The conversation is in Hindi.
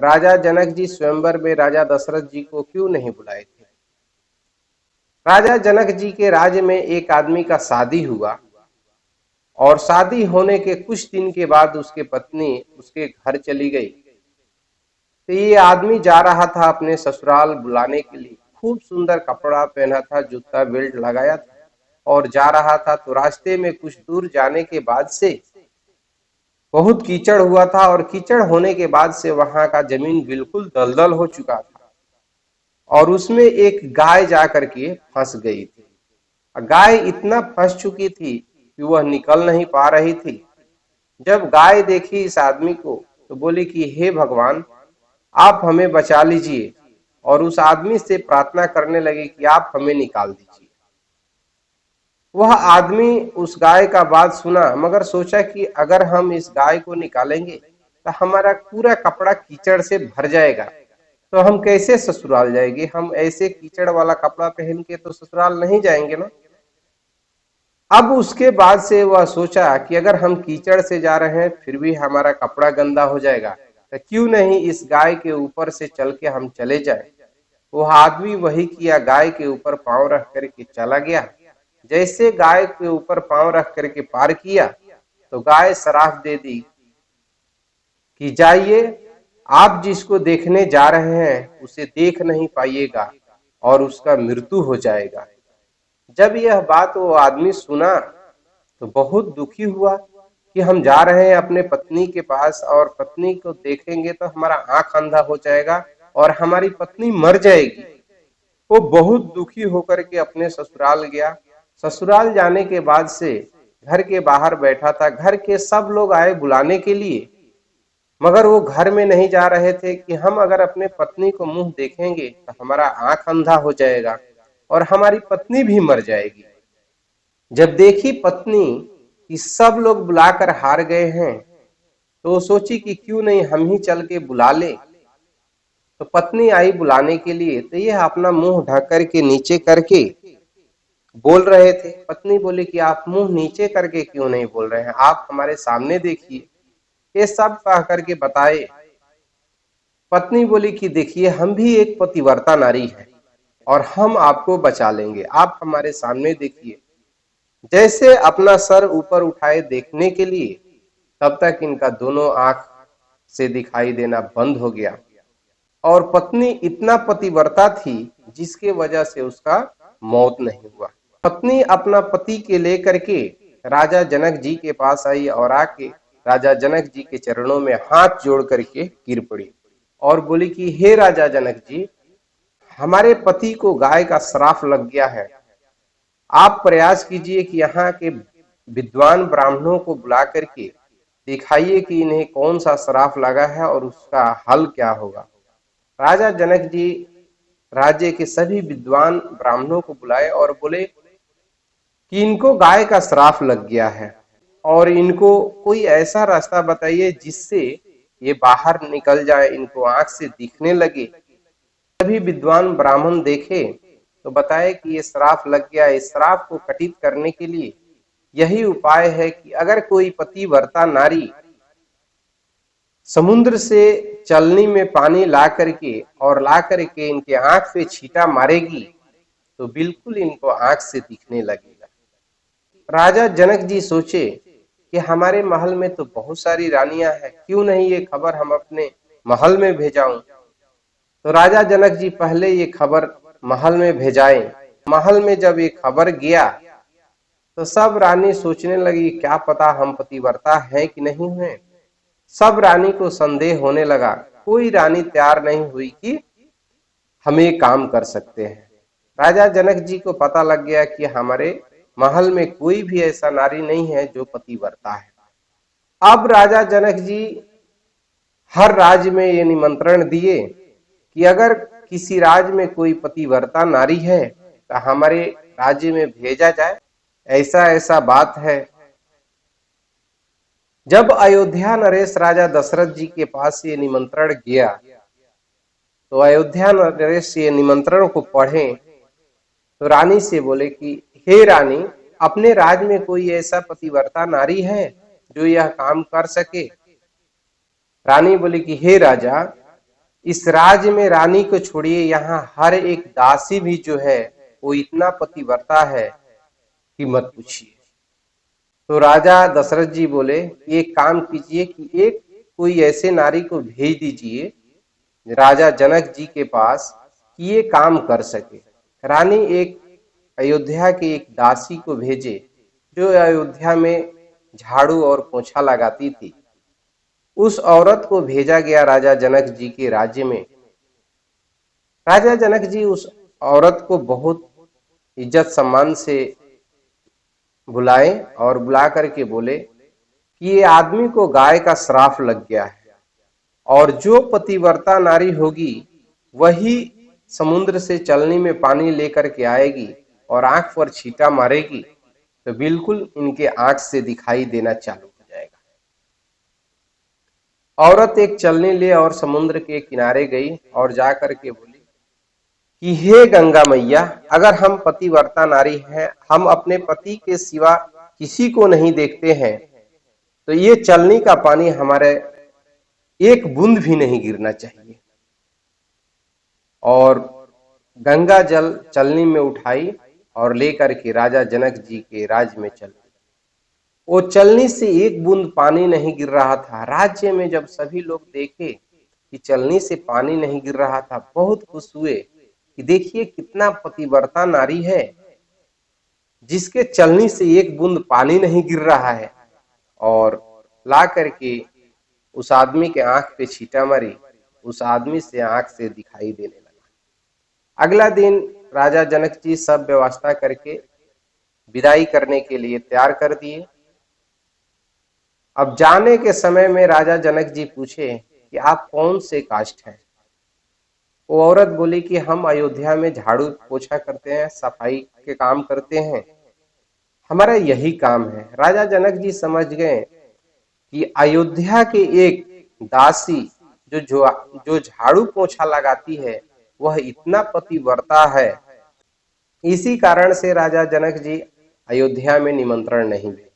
राजा जनक जी स्वयंवर में राजा दशरथ जी को क्यों नहीं बुलाए थे? राजा जनक जी के राज्य में एक आदमी का शादी हुआ और शादी होने के कुछ दिन के बाद उसके पत्नी उसके घर चली गई। तो ये आदमी जा रहा था अपने ससुराल बुलाने के लिए। खूब सुंदर कपड़ा पहना था, जूता बेल्ट लगाया था और जा रहा था। तो रास्ते में कुछ दूर जाने के बाद से बहुत कीचड़ हुआ था और कीचड़ होने के बाद से वहां का जमीन बिल्कुल दलदल हो चुका था और उसमें एक गाय जा करके फंस गई थी। गाय इतना फंस चुकी थी कि वह निकल नहीं पा रही थी। जब गाय देखी इस आदमी को तो बोली कि हे भगवान, आप हमें बचा लीजिए, और उस आदमी से प्रार्थना करने लगी कि आप हमें निकाल दीजिए। वह आदमी उस गाय का बात सुना, मगर सोचा कि अगर हम इस गाय को निकालेंगे तो हमारा पूरा कपड़ा कीचड़ से भर जाएगा, तो हम कैसे ससुराल जाएंगे? हम ऐसे कीचड़ वाला कपड़ा पहन के तो ससुराल नहीं जाएंगे ना। अब उसके बाद से वह सोचा कि अगर हम कीचड़ से जा रहे हैं फिर भी हमारा कपड़ा गंदा हो जाएगा, तो क्यों नहीं इस गाय के ऊपर से चल के हम चले जाए। वह आदमी वही किया, गाय के ऊपर पांव रख करके चला गया। जैसे गाय के ऊपर पांव रख करके पार किया तो गाय श्राप दे दी कि जाइए, आप जिसको देखने जा रहे हैं उसे देख नहीं पाइएगा और उसका मृत्यु हो जाएगा। जब यह बात वो आदमी सुना तो बहुत दुखी हुआ कि हम जा रहे हैं अपने पत्नी के पास और पत्नी को देखेंगे तो हमारा आंख अंधा हो जाएगा और हमारी पत्नी मर जाएगी। वो बहुत दुखी होकर के अपने ससुराल गया। ससुराल जाने के बाद से घर के बाहर बैठा था। घर के सब लोग आए बुलाने के लिए, मगर वो घर में नहीं जा रहे थे कि हम अगर अपने पत्नी को मुंह देखेंगे तो हमारा आंख अंधा हो जाएगा और हमारी पत्नी भी मर जाएगी। जब देखी पत्नी कि सब लोग बुलाकर हार गए हैं तो वो सोची कि क्यों नहीं हम ही चल के बुला ले। तो पत्नी आई बुलाने के लिए, तो यह अपना मुंह ढक करके नीचे करके बोल रहे थे। पत्नी बोली कि आप मुंह नीचे करके क्यों नहीं बोल रहे हैं, आप हमारे सामने देखिए। ये सब कह करके बताए। पत्नी बोली कि देखिए, हम भी एक पतिव्रता नारी है और हम आपको बचा लेंगे, आप हमारे सामने देखिए। जैसे अपना सर ऊपर उठाए देखने के लिए, तब तक इनका दोनों आंख से दिखाई देना बंद हो गया और पत्नी इतना पतिव्रता थी जिसके वजह से उसका मौत नहीं हुआ। पत्नी अपना पति के लेकर के राजा जनक जी के पास आई और आके राजा जनक जी के चरणों में हाथ जोड़ करके गिर पड़ी और बोली कि हे राजा जनक जी, हमारे पति को गाय का श्राप लग गया है। आप प्रयास कीजिए कि यहाँ के विद्वान ब्राह्मणों को बुला करके दिखाइए कि इन्हें कौन सा श्राप लगा है और उसका हल क्या होगा। राजा जनक जी राज्य के सभी विद्वान ब्राह्मणों को बुलाए और बोले कि इनको गाय का श्राप लग गया है और इनको कोई ऐसा रास्ता बताइए जिससे ये बाहर निकल जाए, इनको आंख से दिखने लगे। सभी विद्वान ब्राह्मण देखे तो बताए कि ये श्राप लग गया। इस श्राप को कटित करने के लिए यही उपाय है कि अगर कोई पतिव्रता नारी समुद्र से चलनी में पानी ला करके और ला करके इनके आंख पे छींटा मारेगी तो बिल्कुल इनको आंख से दिखने लगेगा। राजा जनक जी सोचे कि हमारे महल में तो बहुत सारी रानियां हैं, क्यों नहीं ये खबर हम अपने महल में भेजाऊं। तो राजा जनक जी पहले ये खबर महल में भेजाए। महल में जब ये खबर गया तो सब रानी सोचने लगी क्या पता हम पतिव्रता है कि नहीं है। सब रानी को संदेह होने लगा। कोई रानी तैयार नहीं हुई कि हम ये काम कर सकते हैं। राजा जनक जी को पता लग गया कि हमारे महल में कोई भी ऐसा नारी नहीं है जो पतिव्रता है। अब राजा जनक जी हर राज्य में ये निमंत्रण दिए कि अगर किसी राज्य में कोई पतिव्रता नारी है तो हमारे राज्य में भेजा जाए, ऐसा ऐसा बात है। जब अयोध्या नरेश राजा दशरथ जी के पास ये निमंत्रण गया तो अयोध्या नरेश ये निमंत्रण को पढ़े तो रानी से बोले कि हे रानी, अपने राज्य में कोई ऐसा पतिव्रता नारी है जो यह काम कर सके। रानी बोली कि हे राजा, इस राज्य में रानी को छोड़िए, यहाँ हर एक दासी भी जो है वो इतना पतिव्रता है कि मत पूछिए। तो राजा दशरथ जी बोले, एक काम कीजिए कि एक कोई ऐसे नारी को भेज दीजिए राजा जनक जी के पास कि ये काम कर सके। रानी एक अयोध्या की एक दासी को भेजे जो अयोध्या में झाड़ू और पोछा लगाती थी। उस औरत को भेजा गया राजा जनक जी के राज्य में। राजा जनक जी उस औरत को बहुत इज्जत सम्मान से बुलाए और बुला करके बोले कि ये आदमी को गाय का श्राप लग गया है और जो पतिव्रता नारी होगी वही समुद्र से चलनी में पानी लेकर के आएगी और आंख पर छींटा मारेगी तो बिल्कुल इनके आंख से दिखाई देना चालू हो जाएगा। औरत एक चलनी ले और समुद्र के किनारे गई और जाकर के बोली कि हे गंगा मैया, अगर हम पतिव्रता नारी हैं, हम अपने पति के सिवा किसी को नहीं देखते हैं, तो ये चलनी का पानी हमारे एक बूंद भी नहीं गिरना चाहिए। और गंगा जल चलनी में उठाई और लेकर के राजा जनक जी के राज्य में चल गई। वो चलनी से एक बूंद पानी नहीं गिर रहा था। राज्य में जब सभी लोग देखे कि चलनी से पानी नहीं गिर रहा था, बहुत खुश हुए कि देखिए कितना पतिव्रता नारी है जिसके चलनी से एक बूंद पानी नहीं गिर रहा है। और ला करके उस आदमी के आंख पे छींटा मारी, उस आदमी से आंख से दिखाई देने लगा। अगला दिन राजा जनक जी सब व्यवस्था करके विदाई करने के लिए तैयार कर दिए। अब जाने के समय में राजा जनक जी पूछे कि आप कौन से कास्ट हैं? वो औरत बोली कि हम अयोध्या में झाड़ू पोछा करते हैं, सफाई के काम करते हैं, हमारा यही काम है। राजा जनक जी समझ गए कि अयोध्या के एक दासी जो झाड़ू पोछा लगाती है वह इतना पतिव्रता है। इसी कारण से राजा जनक जी अयोध्या में निमंत्रण नहीं देते।